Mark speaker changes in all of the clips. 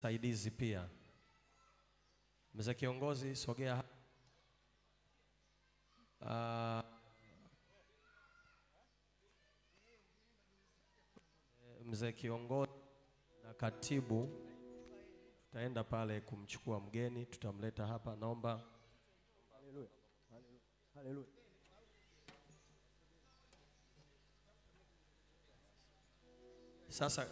Speaker 1: saidizi pia. Mzee kiongozi sogea. Mzee kiongozi na katibu tutaenda pale kumchukua mgeni, tutamleta hapa, naomba.
Speaker 2: Haleluya. Haleluya.
Speaker 1: Sasa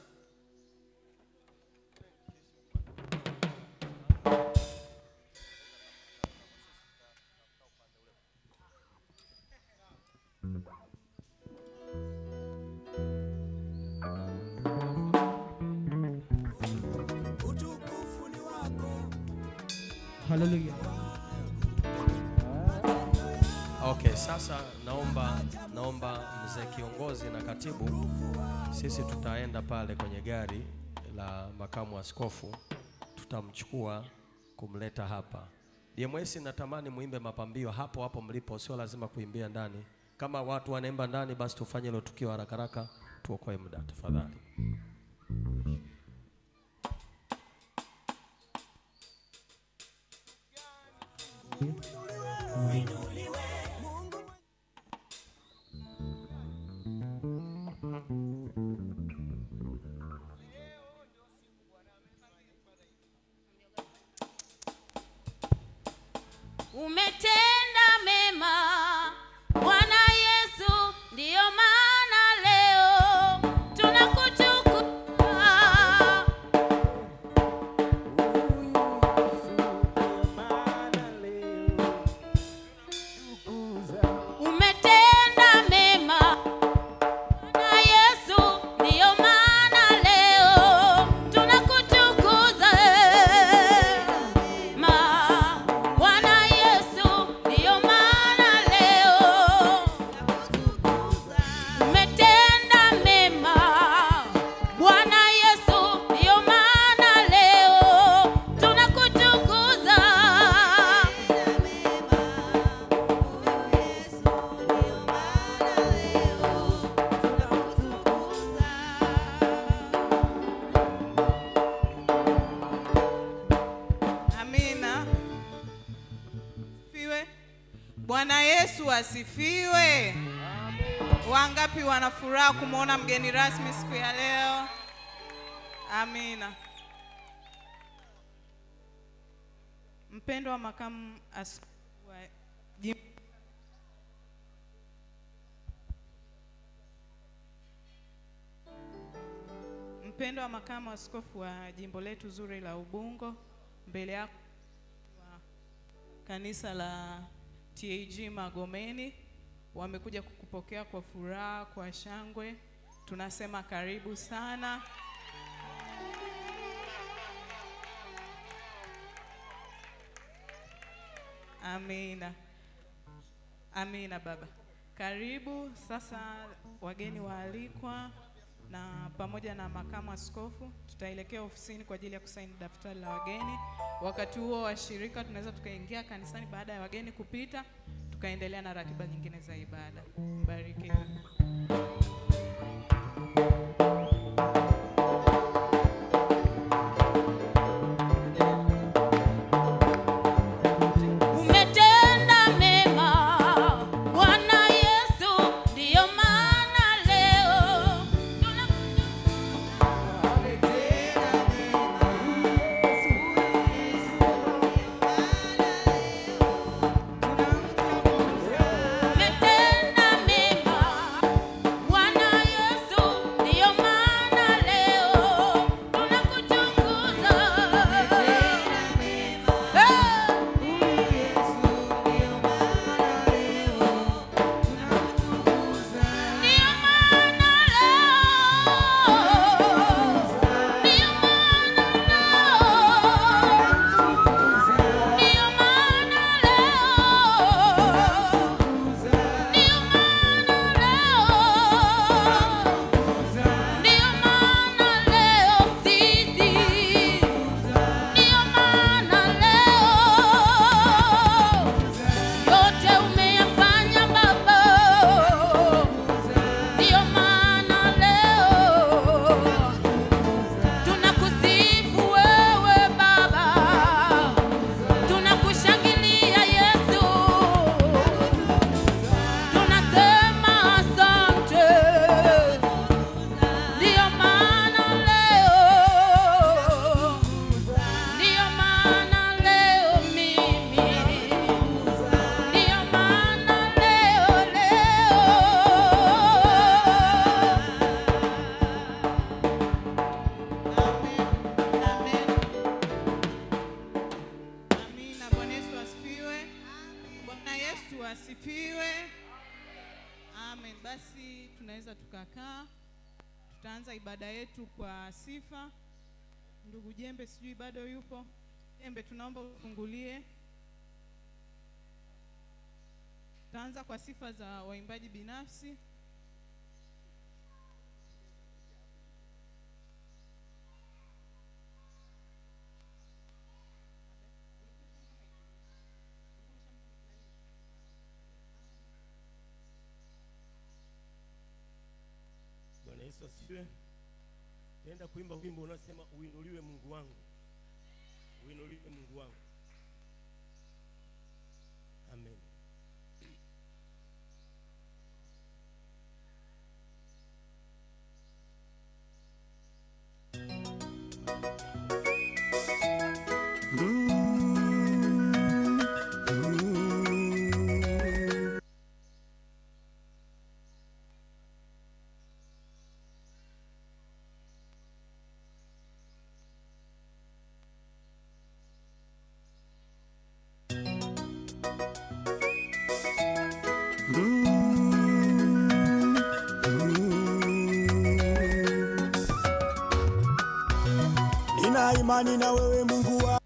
Speaker 2: Utukufu ni wako.
Speaker 3: Haleluya.
Speaker 1: okay, sasa naomba mzee kiongozi na katibu, sisi tutaenda pale kwenye gari la makamu askofu, tutamchukua kumleta hapa. DMS natamani muimbe mapambio hapo hapo mlipo, sio lazima kuimbia ndani. Kama watu wanaimba ndani, basi tufanye hilo tukio haraka haraka, tuokoe muda tafadhali.
Speaker 4: Umetenda mema Bwana Yesu, ndio maana leo tunakutukuza. Umetenda mema Bwana Yesu, ndio maana leo tunakutukuza. Bwana Yesu, ndio maana leo umetenda mema. Bwana Yesu, ndio maana leo tunakutukuza.
Speaker 5: Amina. Asifiwe. Bwana Yesu asifiwe. Wangapi wana furaha kumwona mgeni rasmi siku ya leo? Amina. Mpendwa wa makamu askofu wa jimbo, mpendwa wa makamu askofu wa jimbo letu zuri la Ubungo, mbele yako wa kanisa la TAG Magomeni wamekuja kukupokea kwa furaha, kwa shangwe. Tunasema karibu sana. Amina. Amina baba. Karibu sasa wageni waalikwa na pamoja na makamu askofu tutaelekea ofisini kwa ajili ya kusaini daftari la wageni. Wakati huo washirika tunaweza tukaingia kanisani baada ya wageni kupita, tukaendelea na ratiba nyingine za ibada. Barikiwa.
Speaker 4: Umetenda mema Bwana Yesu, ndio maana leo umetenda mema Bwana
Speaker 5: Basi tunaweza tukakaa. Tutaanza ibada yetu kwa sifa. Ndugu Jembe sijui bado yupo. Jembe tunaomba ufungulie. Tutaanza kwa sifa za waimbaji binafsi.
Speaker 6: Bwana Yesu asifiwe. Tenda kuimba wimbo unasema uinuliwe Mungu wangu. Uinuliwe Mungu wangu. Amen.
Speaker 2: Nina imani na wewe Mungu wa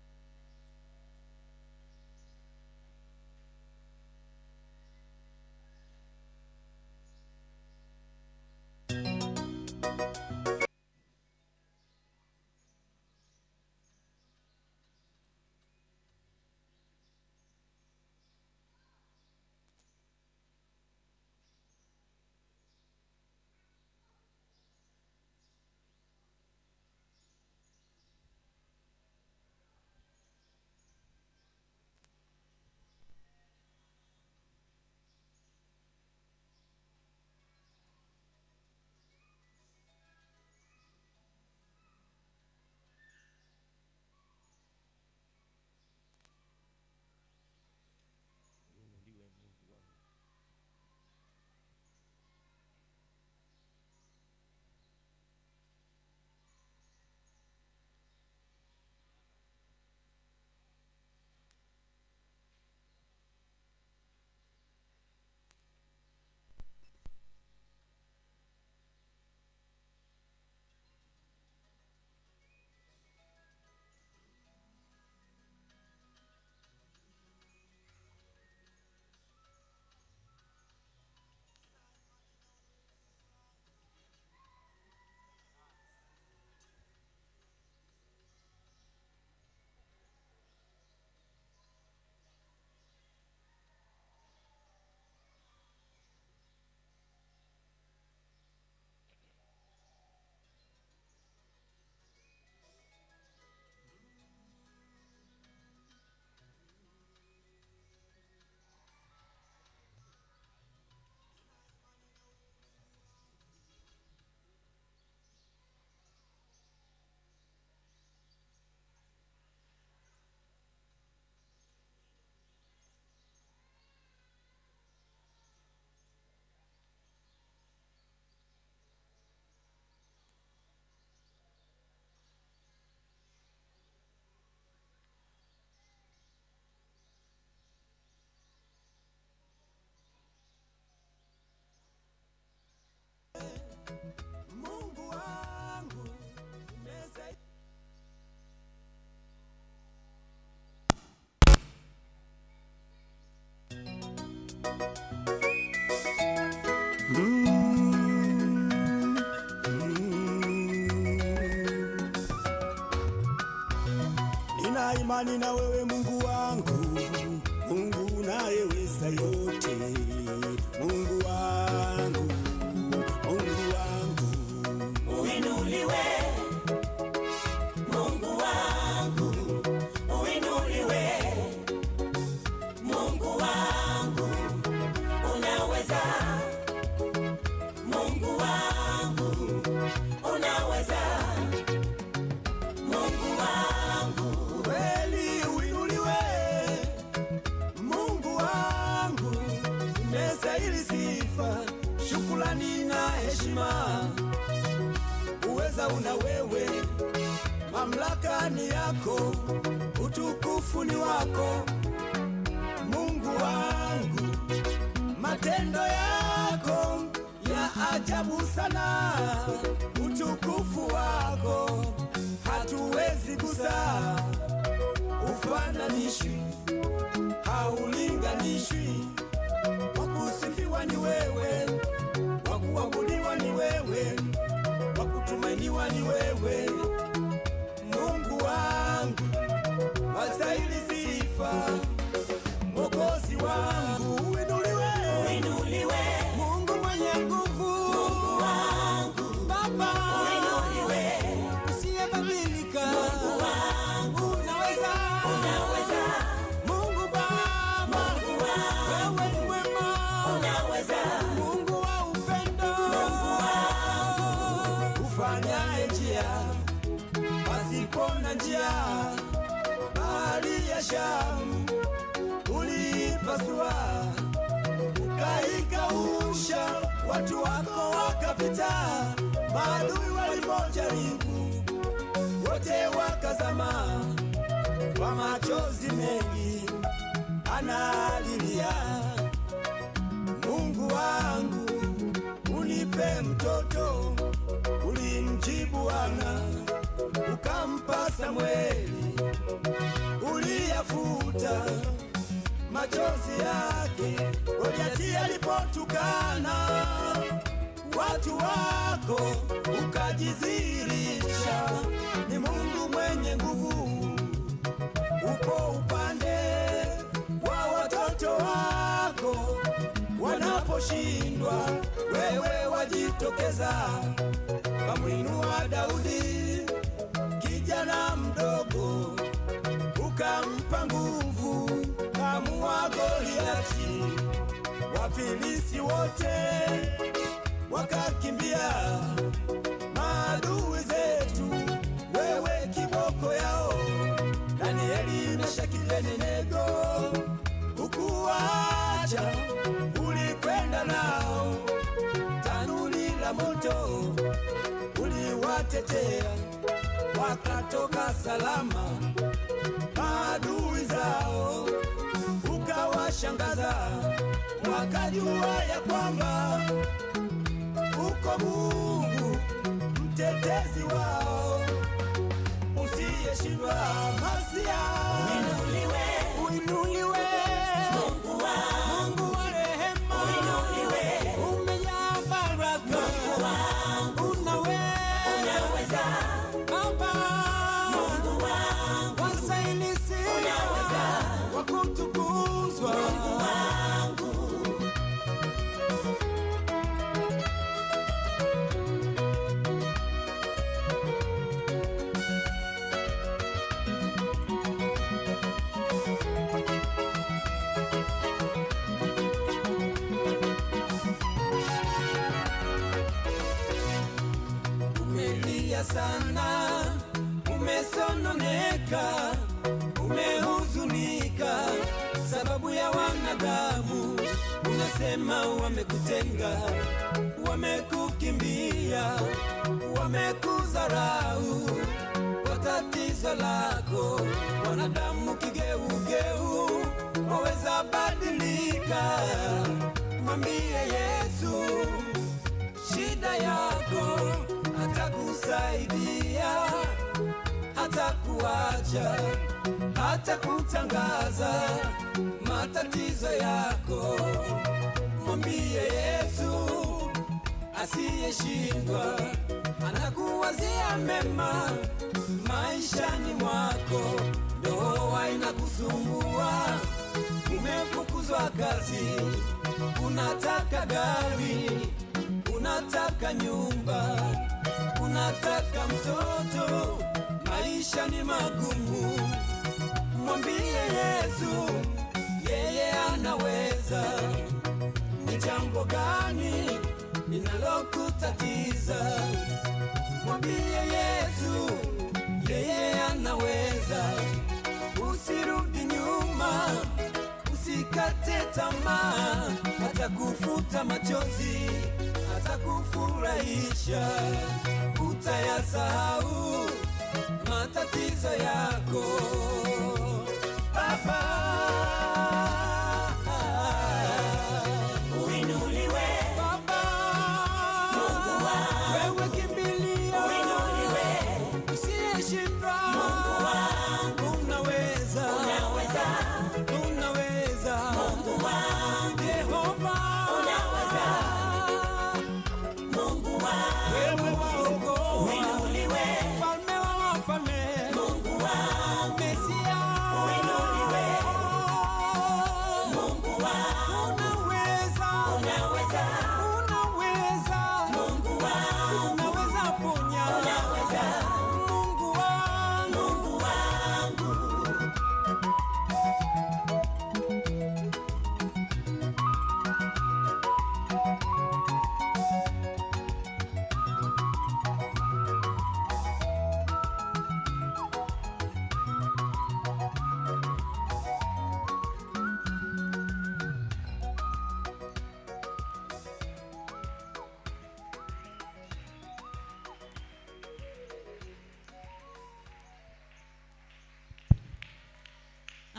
Speaker 2: Mungu wangu umesaidia. Nina imani na wewe Mungu wangu, Mungu unayeweza yote, Mungu wangu, Mungu wangu, uinuliwe Mungu wangu, uinuliwe Mungu wangu, unaweza Mungu wangu, unaweza Mungu wangu, kweli uinuliwe Mungu wangu, umestahili sifa, shukrani na heshima. Uweza una wewe, mamlaka ni yako, utukufu ni wako Mungu wangu, matendo yako ukizigusa ufananishwi, haulinganishwi. Wakusifiwa ni wewe, wakuabudiwa ni wewe, wakutumainiwa ni wewe. Mungu wangu wastahili sifa, Mwokozi wangu uinuliwe, uinuliwe. Mungu mwenye nguvu, Mungu wangu Baba uinuliwe, usiyebadilika. Mungu wangu unaweza, unaweza. Mungu Baba, Mungu wangu wewe ni mwema, unaweza. Mungu wa upendo, Mungu wangu ufanyaye njia pasipo na njia. Bahari ya Shamu ulipasua, ukaikausha, watu wako wakapita. Maadui walipojaribu, wote wakazama. Kwa machozi mengi analilia, Mungu wangu unipe mtoto. Ulimjibu Hana, ukampa Samweli. Uliyafuta machozi yake Goliathi alipotukana watu wako, ukajidhihirisha ni Mungu mwenye nguvu. Upo upande wa watoto wako, wanaposhindwa wewe wajitokeza. Kamwinua Daudi kijana mdogo, ukampa nguvu, kamua Goliathi. Wafilisti wote wakakimbia, maadui zetu wewe kiboko yao. Danieli na Shadraka, Abednego hukuacha, ulikwenda nao. Tanuri la moto uliwatetea, wakatoka salama. Maadui zao ukawashangaza, wakajua ya kwamba uko Mungu mtetezi wao, usiyeshindwa. Masia uinuliwe, uinuliwe. Mungu wa rehema uinuliwe, umejaa baraka. Mungu unaweza Baba, Mungu wangu wastahili sifa, wakutukuzwa. Mungu wangu umelia sana, umesononeka, umehuzunika sababu ya wanadamu. Unasema wamekutenga, wamekukimbia, wamekudharau kwa tatizo lako. Wanadamu kigeugeu, waweza badilika. Mwambie Yesu shida yako, atakusaidia, hatakuacha, hatakutangaza matatizo yako. Mwambie Yesu asiyeshindwa, anakuwazia mema maishani mwako. Ndoa inakusumbua, umefukuzwa kazi, unataka gari, unataka nyumba, unataka mtoto, maisha ni magumu. Mwambie Yesu, yeye anaweza. Ni jambo gani linalokutatiza? Mwambie Yesu, yeye anaweza. Usirudi nyuma, usikate tamaa, atakufuta machozi, atakufurahisha. Utayasahau matatizo yako. Baba uinuliwe, Baba Mungu wangu wewe kimbilio, uinuliwe, usiyeshindwa.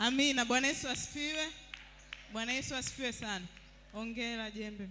Speaker 5: Amina. Bwana Yesu asifiwe. Bwana Yesu asifiwe sana. Hongera Jembe.